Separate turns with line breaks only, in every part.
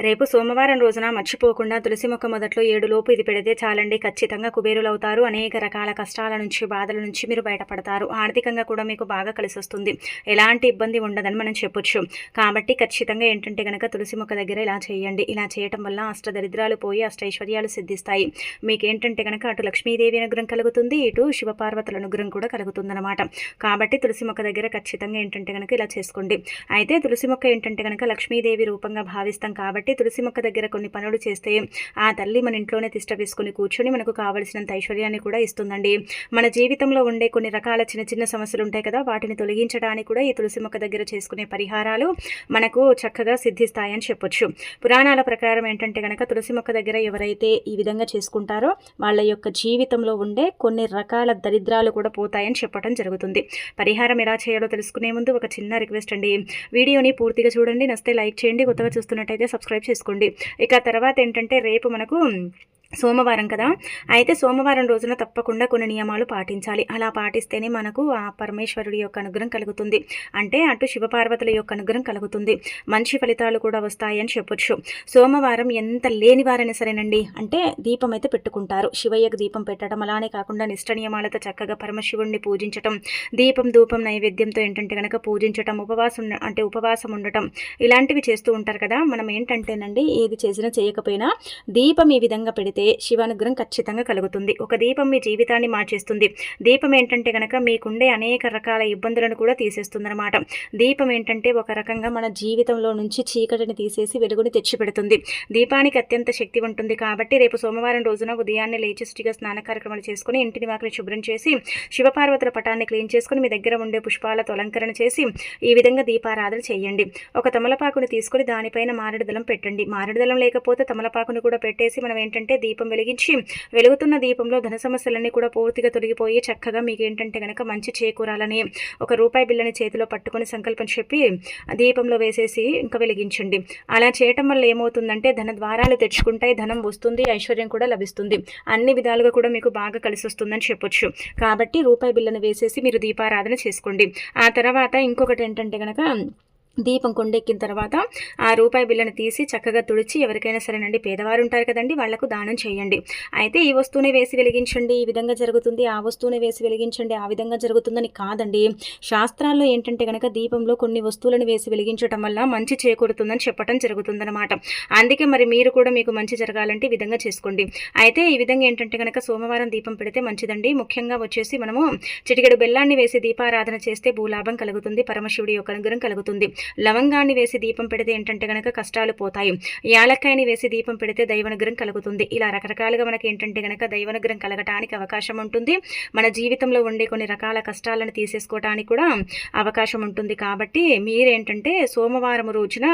రేపు సోమవారం రోజున మర్చిపోకుండా తులసి మొక్క మొదట్లో 7 లోపు ఇది పెడితే చాలండి. ఖచ్చితంగా కుబేరులవుతారు. అనేక రకాల కష్టాల నుంచి, బాధల నుంచి మీరు బయటపడతారు. ఆర్థికంగా కూడా మీకు బాగా కలిసొస్తుంది. ఎలాంటి ఇబ్బంది ఉండదని మనం చెప్పొచ్చు. కాబట్టి ఖచ్చితంగా ఏంటంటే గనక తులసి మొక్క దగ్గర ఇలా చేయండి. ఇలా చేయటం వల్ల అష్టదరిద్రాలు పోయి అష్టైశ్వర్యాలు సిద్ధిస్తాయి. మీకేంటంటే గనక అటు లక్ష్మీదేవి అనుగ్రహం కలుగుతుంది, ఇటు శివపార్వతుల అనుగ్రహం కూడా కలుగుతుందన్నమాట. కాబట్టి తులసి మొక్క దగ్గర ఖచ్చితంగా ఏంటంటే గనక ఇలా చేసుకోండి. అయితే తులసి మొక్క ఏంటంటే గనక లక్ష్మీదేవి రూపంగా భావిస్తాం కాబట్టి తులసి మొక్క దగ్గర కొన్ని పనులు చేస్తే ఆ తల్లి మన ఇంట్లోనే తిష్ట వేసుకుని కూర్చొని మనకు కావలసినంత ఐశ్వర్యాన్ని కూడా ఇస్తుందండి. మన జీవితంలో ఉండే కొన్ని రకాల చిన్న చిన్న సమస్యలు ఉంటాయి కదా, వాటిని తొలగించడానికి కూడా ఈ తులసి మొక్క దగ్గర చేసుకునే పరిహారాలు మనకు చక్కగా సిద్ధిస్తాయని చెప్పొచ్చు. పురాణాల ప్రకారం ఏంటంటే గనక తులసి మొక్క దగ్గర ఎవరైతే ఈ విధంగా చేసుకుంటారో వాళ్ళ యొక్క జీవితంలో ఉండే కొన్ని రకాల దరిద్రాలు కూడా పోతాయని చెప్పడం జరుగుతుంది. పరిహారం ఎలా చేయాలో తెలుసుకునే ముందు ఒక చిన్న రిక్వెస్ట్ అండి, వీడియోని పూర్తిగా చూడండి, నచ్చితే లైక్ చేయండి, కొత్తగా చూస్తున్నట్టయితే సబ్స్క్రైబ్ చేసుకోండి. ఇక తర్వాత ఏంటంటే రేపు మనకు సోమవారం కదా, అయితే సోమవారం రోజున తప్పకుండా కొన్ని నియమాలు పాటించాలి. అలా పాటిస్తేనే మనకు ఆ పరమేశ్వరుడి యొక్క అనుగ్రహం కలుగుతుంది. అంటే అటు శివపార్వతుల యొక్క అనుగ్రహం కలుగుతుంది, మంచి ఫలితాలు కూడా వస్తాయని చెప్పొచ్చు. సోమవారం ఎంత లేని వారైనా సరేనండి, అంటే దీపం అయితే పెట్టుకుంటారు. శివయ్యకు దీపం పెట్టడం, అలానే కాకుండా నిష్ట నియమాలతో చక్కగా పరమశివుడిని పూజించటం, దీపం ధూపం నైవేద్యంతో ఏంటంటే కనుక పూజించటం, ఉపవాసం ఉండటం, ఇలాంటివి చేస్తూ ఉంటారు కదా. మనం ఏంటంటేనండి ఏది చేసినా చేయకపోయినా దీపం ఈ విధంగా పెడితే శివానుగ్రహం ఖచ్చితంగా కలుగుతుంది. ఒక దీపం మీ జీవితాన్ని మార్చేస్తుంది. దీపం ఏంటంటే గనక మీకుండే అనేక రకాల ఇబ్బందులను కూడా తీసేస్తుందన్నమాట. దీపం ఏంటంటే ఒక రకంగా మన జీవితంలో నుంచి చీకటిని తీసేసి వెలుగుని తెచ్చిపెడుతుంది. దీపానికి అత్యంత శక్తి ఉంటుంది. కాబట్టి రేపు సోమవారం రోజున ఉదయాన్నే లేచి శుచిగా స్నాన కార్యక్రమాలు చేసుకుని ఇంటిని వాకిలి శుభ్రం చేసి శివపార్వతుల పటాన్ని క్లీన్ చేసుకుని మీ దగ్గర ఉండే పుష్పాలతో అలంకరణ చేసి ఈ విధంగా దీపారాధన చేయండి. ఒక తమలపాకుని తీసుకుని దానిపైన మారేడు దళం పెట్టండి. మారేడు దళం లేకపోతే తమలపాకుని కూడా పెట్టేసి మనం ఏంటంటే దీపం వెలిగించి, వెలుగుతున్న దీపంలో ధన సమస్యలన్నీ కూడా పూర్తిగా తొలగిపోయి చక్కగా మీకు ఏంటంటే గనక మంచి చేకూరాలని ఒక రూపాయి బిల్లని చేతిలో పట్టుకొని సంకల్పం చెప్పి దీపంలో వేసేసి ఇంకా వెలిగించండి. అలా చేయటం వల్ల ఏమవుతుందంటే ధన ద్వారాలు తెచ్చుకుంటాయి, ధనం వస్తుంది, ఐశ్వర్యం కూడా లభిస్తుంది. అన్ని విధాలుగా కూడా మీకు బాగా కలిసి వస్తుందని చెప్పొచ్చు. కాబట్టి రూపాయి బిల్లను వేసేసి మీరు దీపారాధన చేసుకోండి. ఆ తర్వాత ఇంకొకటి ఏంటంటే గనక దీపం కొండెక్కిన తర్వాత ఆ రూపాయి బిల్లని తీసి చక్కగా తుడిచి ఎవరికైనా సరేనండి, పేదవారు ఉంటారు కదండి, వాళ్లకు దానం చేయండి. అయితే ఈ వస్తువుని వేసి వెలిగించండి, ఈ విధంగా జరుగుతుంది, ఆ వస్తువుని వేసి వెలిగించండి, ఆ విధంగా జరుగుతుందని కాదండి. శాస్త్రాల్లో ఏంటంటే కనుక దీపంలో కొన్ని వస్తువులను వేసి వెలిగించడం వల్ల మంచి చేకూరుతుందని చెప్పడం జరుగుతుందన్నమాట. అందుకే మరి మీరు కూడా మీకు మంచి జరగాలంటే ఈ విధంగా చేసుకోండి. అయితే ఈ విధంగా ఏంటంటే కనుక సోమవారం దీపం పెడితే మంచిదండి. ముఖ్యంగా వచ్చేసి మనము చిటికెడు బెల్లాన్ని వేసి దీపారాధన చేస్తే భూలాభం కలుగుతుంది, పరమశివుడి యొక్క అనుగ్రహం కలుగుతుంది. లవంగాన్ని వేసి దీపం పెడితే ఏంటంటే గనక కష్టాలు పోతాయి. యాలక్కాయని వేసి దీపం పెడితే దైవానుగ్రహం కలుగుతుంది. ఇలా రకరకాలుగా మనకి ఏంటంటే గనక దైవానుగ్రహం కలగటానికి అవకాశం ఉంటుంది. మన జీవితంలో ఉండే కొన్ని రకాల కష్టాలను తీసేసుకోవటానికి కూడా అవకాశం ఉంటుంది. కాబట్టి మీరేంటంటే సోమవారం రోజున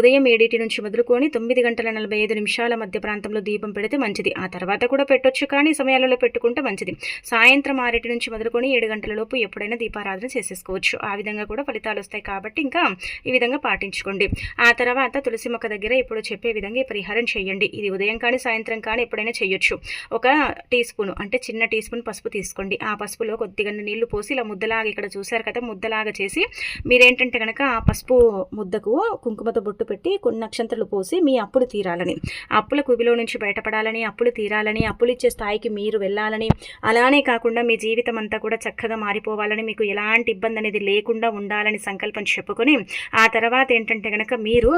ఉదయం 7 నుంచి మొదలుకొని 9 గంటల 45 నిమిషాల మధ్య ప్రాంతంలో దీపం పెడితే మంచిది. ఆ తర్వాత కూడా పెట్టొచ్చు, కానీ సమయాలలో పెట్టుకుంటే మంచిది. సాయంత్రం 6 నుంచి మొదలుకొని 7 గంటల లోపు ఎప్పుడైనా దీపారాధన చేసేసుకోవచ్చు. ఆ విధంగా కూడా ఫలితాలు వస్తాయి. కాబట్టి ఇంకా ఈ విధంగా పాటించుకోండి. ఆ తర్వాత తులసి మొక్క దగ్గర ఇప్పుడు చెప్పే విధంగా ఈ పరిహారం చేయండి. ఇది ఉదయం కానీ సాయంత్రం కానీ ఎప్పుడైనా చేయొచ్చు. ఒక టీ స్పూన్, అంటే చిన్న టీ స్పూన్ పసుపు తీసుకోండి. ఆ పసుపులో కొద్దిగా నీళ్లు పోసి ఇలా ముద్దలాగా, ఇక్కడ చూసారు కదా, ముద్దలాగా చేసి మీరేంటంటే కనుక ఆ పసుపు ముద్దకు కుంకుమతో బొట్టు పెట్టి కొన్ని నక్షత్రాలు పోసి మీ అప్పులు తీరాలని, అప్పుల కుబిలో నుంచి బయటపడాలని, అప్పులు తీరాలని, అప్పులు ఇచ్చే స్థాయికి మీరు వెళ్ళాలని, అలానే కాకుండా మీ జీవితం అంతా కూడా చక్కగా మారిపోవాలని, మీకు ఎలాంటి ఇబ్బంది అనేది లేకుండా ఉండాలని సంకల్పం చెప్పుకొని ఆ తర్వాత ఏంటంటే కనుక మీరు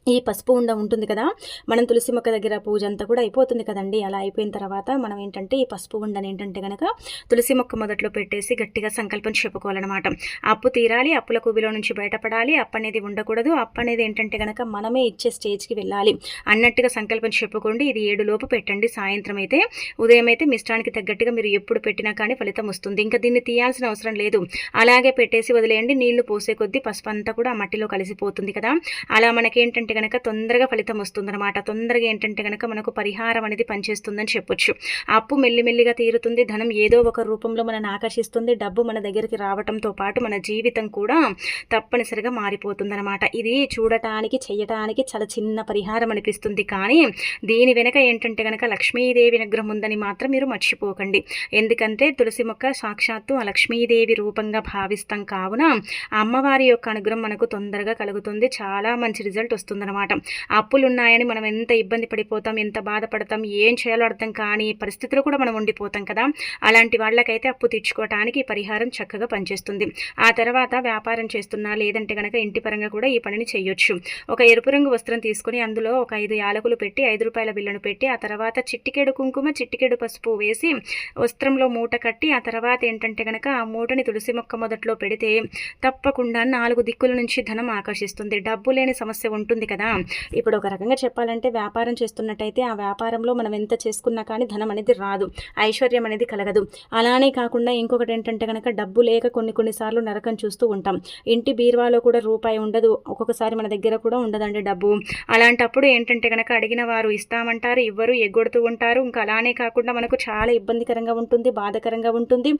ఈ పసుపు ఉండ ఉంటుంది కదా, మనం తులసి మొక్క దగ్గర పూజ అంతా కూడా అయిపోతుంది కదండి. అలా అయిపోయిన తర్వాత మనం ఏంటంటే ఈ పసుపు ఉండని ఏంటంటే కనుక తులసి మొక్క మొదట్లో పెట్టేసి గట్టిగా సంకల్పం చెప్పుకోవాలన్నమాట. అప్పు తీరాలి, అప్పుల కుబిలో నుంచి బయటపడాలి, అప్పు అనేది ఉండకూడదు, అప్పు అనేది ఏంటంటే కనుక మనమే ఇచ్చే స్టేజ్కి వెళ్ళాలి అన్నట్టుగా సంకల్పం చెప్పుకోండి. ఇది 7 లోపు పెట్టండి. సాయంత్రం అయితే, ఉదయం అయితే మీ ఇష్టానికి తగ్గట్టుగా మీరు ఎప్పుడు పెట్టినా కానీ ఫలితం వస్తుంది. ఇంకా దీన్ని తీయాల్సిన అవసరం లేదు, అలాగే పెట్టేసి వదిలేయండి. నీళ్లు పోసే కొద్దీ పసుపు అంతా కూడా మట్టిలో కలిసిపోతుంది కదా. అలా మనకేంటంటే గనక తొందరగా ఫలితం వస్తుందన్నమాట. తొందరగా ఏంటంటే గనక మనకు పరిహారం అనేది పనిచేస్తుందని చెప్పొచ్చు. అప్పు మెల్లిమెల్లిగా తీరుతుంది, ధనం ఏదో ఒక రూపంలో మనల్ని ఆకర్షిస్తుంది, డబ్బు మన దగ్గరికి రావడంతో పాటు మన జీవితం కూడా తప్పనిసరిగా మారిపోతుందన్నమాట. ఇది చూడటానికి చేయటానికి చాలా చిన్న పరిహారం అనిపిస్తుంది, కానీ దీని వెనక ఏంటంటే గనక లక్ష్మీదేవి అనుగ్రహం ఉందని మాత్రం మీరు మర్చిపోకండి. ఎందుకంటే తులసి మొక్క సాక్షాత్తు ఆ లక్ష్మీదేవి రూపంగా భావిస్తాం కావున అమ్మవారి యొక్క అనుగ్రహం మనకు తొందరగా కలుగుతుంది. చాలా మంచి రిజల్ట్ వస్తుంది. వస్తుందన్నమాట. అప్పులు ఉన్నాయని మనం ఎంత ఇబ్బంది పడిపోతాం, ఎంత బాధపడతాం, ఏం చేయాలో అర్థం కాని పరిస్థితులు కూడా మనం ఉండిపోతాం కదా. అలాంటి వాళ్ళకైతే అప్పు తీర్చుకోవటానికి ఈ పరిహారం చక్కగా పనిచేస్తుంది. ఆ తర్వాత వ్యాపారం చేస్తున్నా లేదంటే కనుక ఇంటి పరంగా కూడా ఈ పనిని చేయొచ్చు. ఒక ఎరుపు రంగు వస్త్రం తీసుకుని అందులో ఒక 5 యాలకులు పెట్టి 5 రూపాయల బిల్లును పెట్టి ఆ తర్వాత చిట్టికేడు కుంకుమ చిట్టికేడు పసుపు వేసి వస్త్రంలో మూట కట్టి ఆ తర్వాత ఏంటంటే కనుక ఆ మూటని తులసి మొక్క మొదట్లో పెడితే తప్పకుండా 4 దిక్కుల నుంచి ధనం ఆకర్షిస్తుంది. డబ్బు లేని సమస్య ఉంటుంది కదా. ఇప్పుడు ఒక రకంగా చెప్పాలంటే వ్యాపారం చేస్తున్నట్టయితే ఆ వ్యాపారంలో మనం ఎంత చేసుకున్నా కానీ ధనం అనేది రాదు, ఐశ్వర్యం అనేది కలగదు. అలానే కాకుండా ఇంకొకటి ఏంటంటే కనుక డబ్బు లేక కొన్నిసార్లు నరకం చూస్తూ ఉంటాం. ఇంటి బీరువాలో కూడా రూపాయి ఉండదు, ఒక్కొక్కసారి మన దగ్గర కూడా ఉండదండి డబ్బు. అలాంటప్పుడు ఏంటంటే కనుక అడిగిన వారు ఇస్తామంటారు, ఇవ్వరు, ఎగ్గొడుతూ ఉంటారు. ఇంకా అలానే కాకుండా మనకు చాలా ఇబ్బందికరంగా ఉంటుంది, బాధకరంగా ఉంటుంది.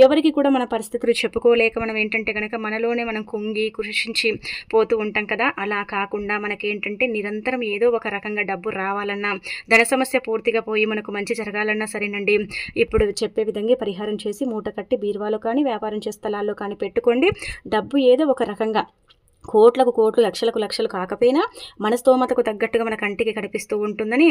ఎవరికి కూడా మన పరిస్థితులు చెప్పుకోలేక మనం ఏంటంటే కనుక మనలోనే మనం కుంగి కృషించి పోతూ ఉంటాం కదా. అలా కాకుండా మనకేంటంటే నిరంతరం ఏదో ఒక రకంగా డబ్బు రావాలన్నా, ధన సమస్య పూర్తిగా పోయి మనకు మంచి జరగాలన్నా సరేనండి, ఇప్పుడు చెప్పే విధంగా పరిహారం చేసి మూట కట్టి బీరువాలో కానీ వ్యాపారం చేసే స్థలాల్లో కానీ పెట్టుకోండి. డబ్బు ఏదో ఒక రకంగా కోట్లకు కోట్లు లక్షలకు లక్షలు కాకపోయినా మన స్తోమతకు తగ్గట్టుగా మన కంటికి కనిపిస్తూ ఉంటుందని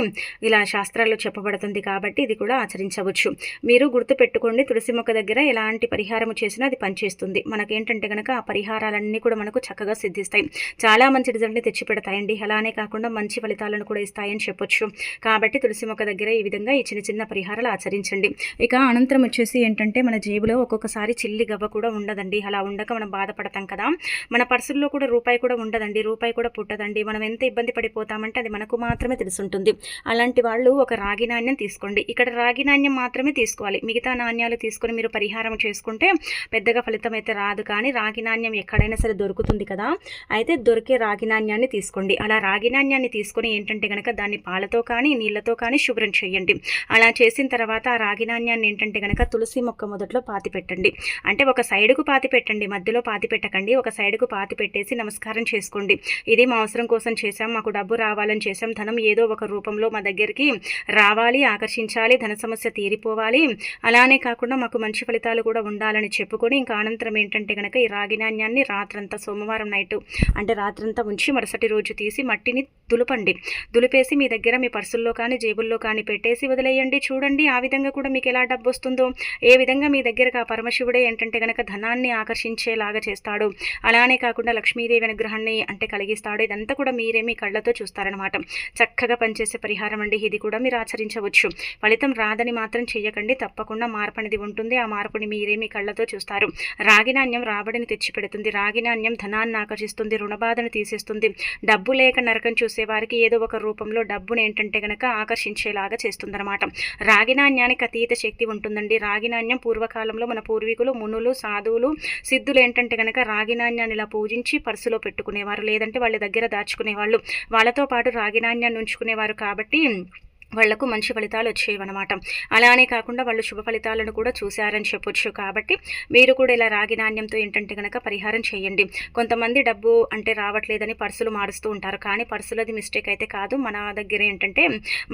ఇలా శాస్త్రాల్లో చెప్పబడుతుంది. కాబట్టి ఇది కూడా ఆచరించవచ్చు. మీరు గుర్తుపెట్టుకోండి, తులసి మొక్క దగ్గర ఎలాంటి పరిహారం చేసినా అది పనిచేస్తుంది. మనకేంటంటే కనుక ఆ పరిహారాలన్నీ కూడా మనకు చక్కగా సిద్ధిస్తాయి, చాలా మంచి రిజల్ట్ని తెచ్చిపెడతాయండి. అలానే కాకుండా మంచి ఫలితాలను కూడా ఇస్తాయని చెప్పొచ్చు. కాబట్టి తులసి మొక్క దగ్గర ఈ విధంగా ఈ చిన్న చిన్న పరిహారాలు ఆచరించండి. ఇక అనంతరం వచ్చేసి ఏంటంటే మన జేబులో ఒక్కొక్కసారి చిల్లి గవ్వ కూడా ఉండదండి. అలా ఉండక మనం బాధపడతాం కదా. మన పర్సుల్లో కూడా రూపాయి కూడా ఉండదండి, రూపాయి కూడా పుట్టదండి. మనం ఎంత ఇబ్బంది పడిపోతామంటే అది మనకు మాత్రమే తెలుసుంటుంది. అలాంటి వాళ్ళు ఒక రాగి నాణ్యం తీసుకోండి. ఇక్కడ రాగి నాణ్యం మాత్రమే తీసుకోవాలి, మిగతా నాణ్యాలు తీసుకొని మీరు పరిహారం చేసుకుంటే పెద్దగా ఫలితం అయితే రాదు. కానీ రాగి నాణ్యం ఎక్కడైనా సరే దొరుకుతుంది కదా, అయితే దొరికే రాగి నాణ్యాన్ని తీసుకోండి. అలా రాగి నాణ్యాన్ని తీసుకొని ఏంటంటే కనుక దాన్ని పాలతో కానీ నీళ్ళతో కానీ శుభ్రం చేయండి. అలా చేసిన తర్వాత ఆ రాగి నాణ్యాన్ని ఏంటంటే కనుక తులసి మొక్క మొదట్లో పాతి పెట్టండి. అంటే ఒక సైడుకు పాతి పెట్టండి, మధ్యలో పాతి పెట్టకండి. ఒక సైడుకు పాతి పెట్టేసి నమస్కారం చేసుకోండి. ఇది మా అవసరం కోసం చేశాం, మాకు డబ్బు రావాలని చేశాం, ధనం ఏదో ఒక రూపంలో మా దగ్గరికి రావాలి, ఆకర్షించాలి, ధన సమస్య తీరిపోవాలి, అలానే కాకుండా మాకు మంచి ఫలితాలు కూడా ఉండాలని చెప్పుకొని ఇంకా అనంతరం ఏంటంటే కనుక ఈ రాగి నాణ్యాన్ని రాత్రంతా సోమవారం నైట్ అంటే రాత్రంతా ఉంచి మరుసటి రోజు తీసి మట్టిని దులపండి. దులిపేసి మీ దగ్గర మీ పర్సుల్లో కానీ జేబుల్లో కానీ పెట్టేసి వదిలేయండి. చూడండి ఆ విధంగా కూడా మీకు ఎలా డబ్బు వస్తుందో, ఏ విధంగా మీ దగ్గరకు ఆ పరమశివుడే ఏంటంటే కనుక ధనాన్ని ఆకర్షించేలాగా చేస్తాడు. అలానే కాకుండా లక్ష్మీదేవి అనుగ్రహాన్ని అంటే కలిగిస్తాడు. ఇదంతా కూడా మీరే మీ కళ్ళతో చూస్తారనమాట. చక్కగా పనిచేసే పరిహారం అండి, ఇది కూడా మీరు ఆచరించవచ్చు. ఫలితం రాదని మాత్రం చెయ్యకండి, తప్పకుండా మార్పు అనేది ఉంటుంది. ఆ మార్పుని మీరే మీ కళ్ళతో చూస్తారు. రాగి నాణ్యం రాబడిని తెచ్చిపెడుతుంది, రాగి నాణ్యం ధనాన్ని ఆకర్షిస్తుంది, రుణబాధను తీసేస్తుంది. డబ్బు లేక నరకం చూసేవారికి ఏదో ఒక రూపంలో డబ్బును ఏంటంటే కనుక ఆకర్షించేలాగా చేస్తుందన్నమాట. రాగి నాణ్యానికి అతీత శక్తి ఉంటుందండి. రాగి నాణ్యం పూర్వకాలంలో మన పూర్వీకులు మునులు సాధువులు సిద్ధులు ఏంటంటే కనుక రాగి నాణ్యాన్ని ఇలా పూజించి పర్సులో పెట్టుకునేవారు, లేదంటే వాళ్ళ దగ్గర దాచుకునేవాళ్ళు. వాళ్ళతో పాటు రాగి నాణ్యాన్ని ఉంచుకునేవారు. కాబట్టి వాళ్లకు మంచి ఫలితాలు వచ్చేవన్నమాట. అలానే కాకుండా వాళ్ళు శుభ ఫలితాలను కూడా చూశారని చెప్పొచ్చు. కాబట్టి మీరు కూడా ఇలా రాగి నాణ్యంతో ఏంటంటే కనుక పరిహారం చేయండి. కొంతమంది డబ్బు అంటే రావట్లేదని పర్సులు మారుస్తూ ఉంటారు, కానీ పర్సులది మిస్టేక్ అయితే కాదు. మన దగ్గర ఏంటంటే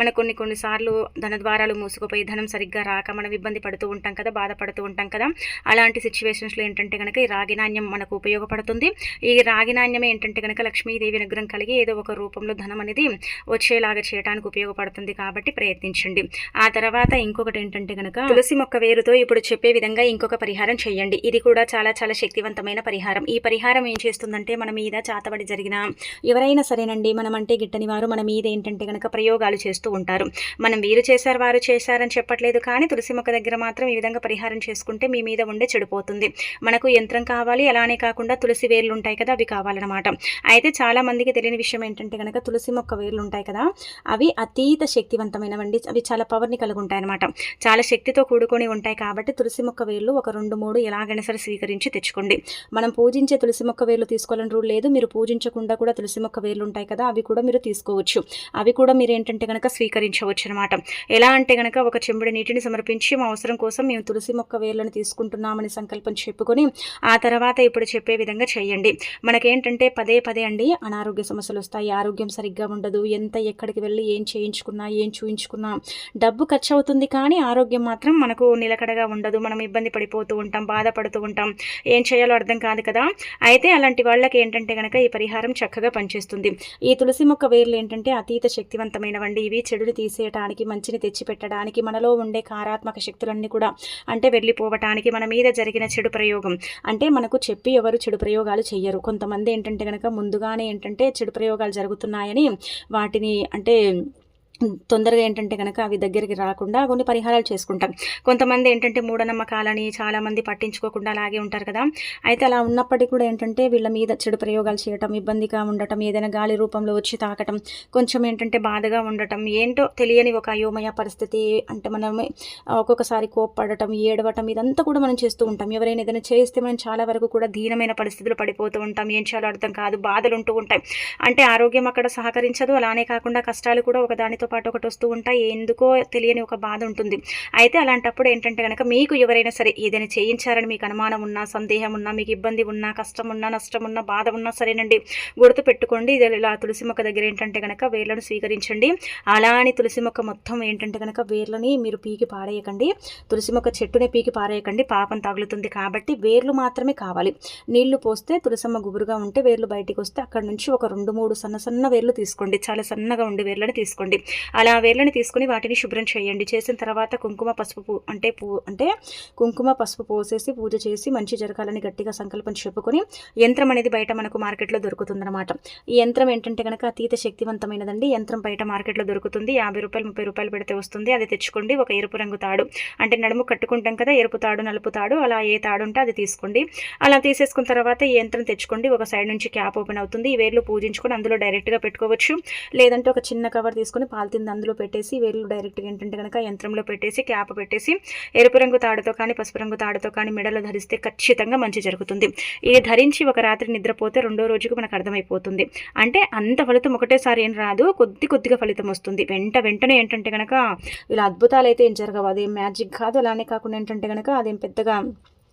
మన కొన్నిసార్లు ధన ద్వారాలు మూసుకుపోయి ధనం సరిగ్గా రాక మనం ఇబ్బంది పడుతూ ఉంటాం కదా, బాధపడుతూ ఉంటాం కదా. అలాంటి సిచ్యువేషన్స్లో ఏంటంటే కనుక ఈ రాగి నాణ్యం మనకు ఉపయోగపడుతుంది. ఈ రాగి నాణ్యమే ఏంటంటే కనుక లక్ష్మీదేవి అనుగ్రహం కలిగి ఏదో ఒక రూపంలో ధనం అనేది వచ్చేలాగా చేయడానికి ఉపయోగపడుతుంది. కాబట్టి ప్రయత్నించండి. ఆ తర్వాత ఇంకొకటి ఏంటంటే కనుక తులసి మొక్క వేరుతో ఇప్పుడు చెప్పే విధంగా ఇంకొక పరిహారం చేయండి. ఇది కూడా చాలా చాలా శక్తివంతమైన పరిహారం. ఈ పరిహారం ఏం చేస్తుందంటే మన మీద చాతబడి జరిగిన ఎవరైనా సరేనండి, మనం అంటే గిట్టని వారు మన మీద ఏంటంటే కనుక ప్రయోగాలు చేస్తూ ఉంటారు. మనం వీరు చేశారు వారు చేశారని చెప్పట్లేదు, కానీ తులసి మొక్క దగ్గర మాత్రం ఈ విధంగా పరిహారం చేసుకుంటే మీ మీద ఉండే చెడిపోతుంది. మనకు యంత్రం కావాలి, అలానే కాకుండా తులసి వేర్లు ఉంటాయి కదా, అవి కావాలన్నమాట. అయితే చాలా మందికి తెలియని విషయం ఏంటంటే కనుక తులసి మొక్క వేర్లు ఉంటాయి కదా, అవి అతీత శక్తివంతమైనవండి. అవి చాలా పవర్ని కలిగి ఉంటాయి అనమాట, చాలా శక్తితో కూడుకొని ఉంటాయి. కాబట్టి తులసి మొక్క వేర్లు ఒక 2-3 ఎలాగైనా సరే స్వీకరించి తెచ్చుకోండి. మనం పూజించే తులసి మొక్క వేర్లు తీసుకోవాలని రూల్ లేదు. మీరు పూజించకుండా కూడా తులసి మొక్క వేర్లు ఉంటాయి కదా, అవి కూడా మీరు తీసుకోవచ్చు. అవి కూడా మీరు ఏంటంటే కనుక స్వీకరించవచ్చు అనమాట. ఎలా అంటే కనుక ఒక చెంబుడు నీటిని సమర్పించి మా అవసరం కోసం మేము తులసి మొక్క వేర్లను తీసుకుంటున్నామని సంకల్పం చెప్పుకొని ఆ తర్వాత ఇప్పుడు చెప్పే విధంగా చేయండి. మనకేంటంటే పదే పదే అండి అనారోగ్య సమస్యలు వస్తాయి, ఆరోగ్యం సరిగ్గా ఉండదు, ఎంత ఎక్కడికి వెళ్ళి ఏం చేయించుకున్నా ఏం చూయించుకున్నా డబ్బు ఖర్చు అవుతుంది, కానీ ఆరోగ్యం మాత్రం మనకు నిలకడగా ఉండదు. మనం ఇబ్బంది పడిపోతూ ఉంటాం, బాధపడుతూ ఉంటాం, ఏం చేయాలో అర్థం కాదు కదా. అయితే అలాంటి వాళ్ళకి ఏంటంటే కనుక ఈ పరిహారం చక్కగా పనిచేస్తుంది. ఈ తులసి మొక్క వేర్లు ఏంటంటే అతీత శక్తివంతమైనవండి. ఇవి చెడుని తీసేయటానికి, మంచిని తెచ్చిపెట్టడానికి, మనలో ఉండే కారాత్మక శక్తులన్నీ కూడా అంటే వెళ్ళిపోవటానికి, మన మీద జరిగిన చెడు ప్రయోగం అంటే మనకు చెప్పి ఎవరు చెడు ప్రయోగాలు చెయ్యరు. కొంతమంది ఏంటంటే కనుక ముందుగానే ఏంటంటే చెడు ప్రయోగాలు జరుగుతున్నాయని వాటిని అంటే తొందరగా ఏంటంటే కనుక అవి దగ్గరికి రాకుండా కొన్ని పరిహారాలు చేసుకుంటాం. కొంతమంది ఏంటంటే మూఢనమ్మకాలని చాలామంది పట్టించుకోకుండా అలాగే ఉంటారు కదా. అయితే అలా ఉన్నప్పటికీ కూడా ఏంటంటే వీళ్ళ మీద చెడు ప్రయోగాలు చేయటం, ఇబ్బందిగా ఉండటం, ఏదైనా గాలి రూపంలో వచ్చి తాకటం, కొంచెం ఏంటంటే బాధగా ఉండటం, ఏంటో తెలియని ఒక అయోమయ పరిస్థితి, అంటే మనం ఒక్కొక్కసారి కోప్పడటం, ఏడవటం, ఇదంతా కూడా మనం చేస్తూ ఉంటాం. ఎవరైనా ఏదైనా చేస్తే మనం చాలా వరకు కూడా దీనమైన పరిస్థితులు పడిపోతూ ఉంటాం. ఏం చేయాలో అర్థం కాదు, బాధలు ఉంటూ ఉంటాయి. అంటే ఆరోగ్యం అక్కడ సహకరించదు. అలానే కాకుండా కష్టాలు కూడా ఒకదానితో పాటు ఒకటి వస్తూ ఉంటాయి. ఎందుకో తెలియని ఒక బాధ ఉంటుంది. అయితే అలాంటప్పుడు ఏంటంటే కనుక మీకు ఎవరైనా సరే ఏదైనా చేయించారని మీకు అనుమానం ఉన్నా, సందేహం ఉన్నా, మీకు ఇబ్బంది ఉన్నా, కష్టం ఉన్నా, నష్టం ఉన్నా, బాధ ఉన్నా సరేనండి, గుర్తు పెట్టుకోండి. ఇది ఇలా తులసి మొక్క దగ్గర ఏంటంటే కనుక వేర్లను స్వీకరించండి. అలా అని తులసి మొక్క మొత్తం ఏంటంటే కనుక వేర్లని మీరు పీకి పారేయకండి. తులసి మొక్క చెట్టునే పీకి పారేయకండి, పాపం తగులుతుంది. కాబట్టి వేర్లు మాత్రమే కావాలి. నీళ్లు పోస్తే తులసమ్మ గుబురుగా ఉంటే వేర్లు బయటికి వస్తే అక్కడ నుంచి ఒక 2-3 సన్న వేర్లు తీసుకోండి. చాలా సన్నగా ఉండే వేర్లను తీసుకోండి. అలా వేర్లను తీసుకుని వాటిని శుభ్రం చేయండి. చేసిన తర్వాత కుంకుమ పసుపు కుంకుమ పసుపు పోసేసి పూజ చేసి మంచి జరగాలని గట్టిగా సంకల్పం చెప్పుకొని యంత్రం అనేది బయట మనకు మార్కెట్లో దొరుకుతుందన్నమాట. ఈ యంత్రం ఏంటంటే కనుక అతీత శక్తివంతమైనదండి. యంత్రం బయట మార్కెట్లో దొరుకుతుంది. 50 రూపాయలు 30 రూపాయలు పెడితే వస్తుంది. అది తెచ్చుకోండి. ఒక ఎరుపు రంగు తాడు, అంటే నడుము కట్టుకుంటాం కదా, ఎరుపు తాడు, నలుపు తాడు, అలా ఏ తాడు ఉంటే అది తీసుకోండి. అలా తీసేసుకున్న తర్వాత ఈ యంత్రం తెచ్చుకోండి. ఒక సైడ్ నుంచి క్యాప్ ఓపెన్ అవుతుంది. ఈ వేర్లు పూజించుకొని అందులో డైరెక్ట్గా పెట్టుకోవచ్చు. లేదంటే ఒక చిన్న కవర్ తీసుకొని పాలిథిన్ అందులో పెట్టేసి వేర్లు డైరెక్ట్గా ఏంటంటే కనుక యంత్రంలో పెట్టేసి క్యాప్ పెట్టేసి ఎరుపు రంగు తాడుతో కానీ పసుపు రంగు తాడుతో కానీ మెడలో ధరిస్తే ఖచ్చితంగా మంచి జరుగుతుంది. ఇది ధరించి ఒక రాత్రి నిద్రపోతే 2వ రోజుకు మనకు అర్థమైపోతుంది. అంటే అంత ఫలితం ఒకటేసారి ఏం రాదు, కొద్దిగా ఫలితం వస్తుంది. వెంటనే ఏంటంటే కనుక ఇలా అద్భుతాలు అయితే ఏం జరగవు. అదేం మ్యాజిక్ కాదు. అలానే కాకుండా ఏంటంటే కనుక అదేం పెద్దగా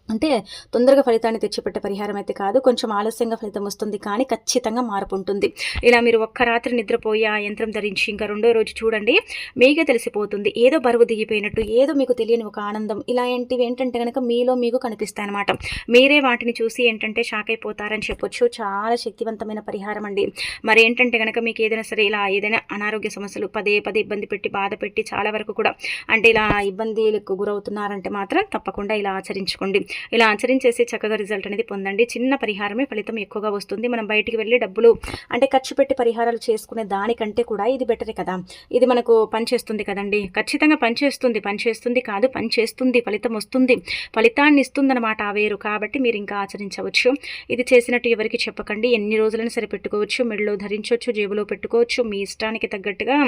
అంటే తొందరగా ఫలితాన్ని తెచ్చిపెట్టే పరిహారం అయితే కాదు. కొంచెం ఆలస్యంగా ఫలితం వస్తుంది, కానీ ఖచ్చితంగా మార్పు ఉంటుంది. ఇలా మీరు ఒక్క రాత్రి నిద్రపోయి ఆ యంత్రం ధరించి ఇంకా 2వ రోజు చూడండి, మీకే తెలిసిపోతుంది. ఏదో బరువు దిగిపోయినట్టు, ఏదో మీకు తెలియని ఒక ఆనందం, ఇలాంటివి ఏంటంటే కనుక మీలో మీకు కనిపిస్తాయి అనమాట. మీరే వాటిని చూసి ఏంటంటే షాక్ అయిపోతారని చెప్పొచ్చు. చాలా శక్తివంతమైన పరిహారం అండి. మరి ఏంటంటే కనుక మీకు ఏదైనా సరే ఇలా ఏదైనా అనారోగ్య సమస్యలు పదే ఇబ్బంది పెట్టి బాధ పెట్టి చాలా వరకు కూడా అంటే ఇలా ఇబ్బందులకు గురవుతున్నారంటే మాత్రం తప్పకుండా ఇలా ఆచరించుకోండి. ఇలా ఆచరించేసి చక్కగా రిజల్ట్ అనేది పొందండి. చిన్న పరిహారమే ఫలితం ఎక్కువగా వస్తుంది. మనం బయటికి వెళ్ళి డబ్బులు అంటే ఖర్చు పెట్టి పరిహారాలు చేసుకునే దానికంటే కూడా ఇది బెటరే కదా. ఇది మనకు పనిచేస్తుంది కదండి. ఖచ్చితంగా పనిచేస్తుంది కాదు, పనిచేస్తుంది, ఫలితం వస్తుంది, ఫలితాన్ని ఇస్తుందన్నమాట ఆ వేరు. కాబట్టి మీరు ఇంకా ఆచరించవచ్చు. ఇది చేసినట్టు ఎవరికి చెప్పకండి. ఎన్ని రోజులైనా సరే పెట్టుకోవచ్చు, మెడలో ధరించవచ్చు, జేబులో పెట్టుకోవచ్చు, మీ ఇష్టానికి తగ్గట్టుగా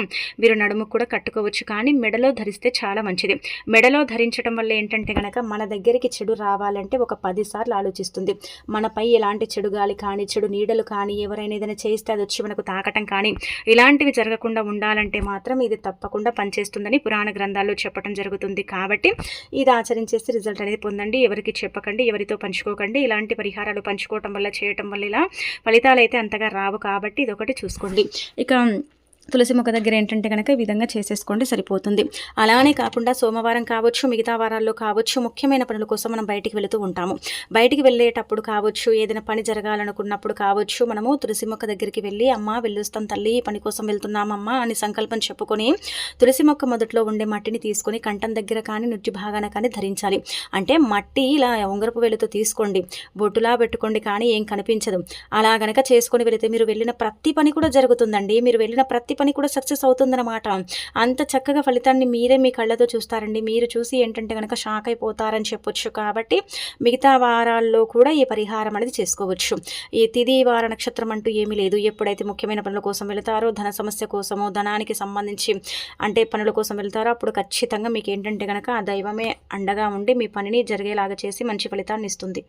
మీరు నడుము కూడా కట్టుకోవచ్చు. కానీ మెడలో ధరిస్తే చాలా మంచిది. మెడలో ధరించడం వల్ల ఏంటంటే కనుక మన దగ్గరికి చెడు రావాలంటే ఒక 10 సార్లు ఆలోచిస్తుంది. మనపై ఎలాంటి చెడు గాలి కానీ, చెడు నీడలు కానీ, ఎవరైనా ఏదైనా చేస్తే అది వచ్చి మనకు తాకటం కానీ ఇలాంటివి జరగకుండా ఉండాలంటే మాత్రం ఇది తప్పకుండా పనిచేస్తుందని పురాణ గ్రంథాల్లో చెప్పడం జరుగుతుంది. కాబట్టి ఇది ఆచరించేసి రిజల్ట్ అనేది పొందండి. ఎవరికి చెప్పకండి, ఎవరితో పంచుకోకండి. ఇలాంటి పరిహారాలు పంచుకోవటం వల్ల, చేయటం వల్ల ఇలా ఫలితాలు అయితే అంతగా రావు. కాబట్టి ఇది ఒకటి చూసుకోండి. ఇక తులసి మొక్క దగ్గర ఏంటంటే కనుక ఈ విధంగా చేసేసుకోండి, సరిపోతుంది. అలానే కాకుండా సోమవారం కావచ్చు, మిగతా వారాల్లో కావచ్చు, ముఖ్యమైన పనుల కోసం మనం బయటికి వెళుతూ ఉంటాము. బయటికి వెళ్ళేటప్పుడు కావచ్చు, ఏదైనా పని జరగాలనుకున్నప్పుడు కావచ్చు, మనము తులసి మొక్క దగ్గరికి వెళ్ళి అమ్మ వెళ్ళొస్తాం తల్లి, పని కోసం వెళ్తున్నామమ్మా అని సంకల్పం చెప్పుకొని తులసి మొక్క మొదట్లో ఉండే మట్టిని తీసుకొని కంఠం దగ్గర కానీ నుజ్జు భాగాన కానీ ధరించాలి. అంటే మట్టి ఇలా ఉంగరపు వేలుతో తీసుకోండి, బొట్టులా పెట్టుకోండి, కానీ ఏం కనిపించదు. అలా గనక చేసుకొని వెళితే మీరు వెళ్ళిన ప్రతి పని కూడా జరుగుతుందండి. మీరు వెళ్ళిన ప్రతి పని కూడా సక్సెస్ అవుతుందన్నమాట. అంత చక్కగా ఫలితాన్ని మీరే మీ కళ్ళతో చూస్తారండి. మీరు చూసి ఏంటంటే కనుక షాక్ అయిపోతారని చెప్పొచ్చు. కాబట్టి మిగతా వారాల్లో కూడా ఈ పరిహారం అనేది చేసుకోవచ్చు. ఈ తిథి వార నక్షత్రం అంటూ ఏమీ లేదు. ఎప్పుడైతే ముఖ్యమైన పనుల కోసం వెళతారో, ధన సమస్య కోసమో, ధనానికి సంబంధించి అంటే పనుల కోసం వెళ్తారో అప్పుడు ఖచ్చితంగా మీకు ఏంటంటే కనుక ఆ దైవమే అండగా ఉండి మీ పనిని జరిగేలాగా చేసి మంచి ఫలితాన్ని ఇస్తుంది.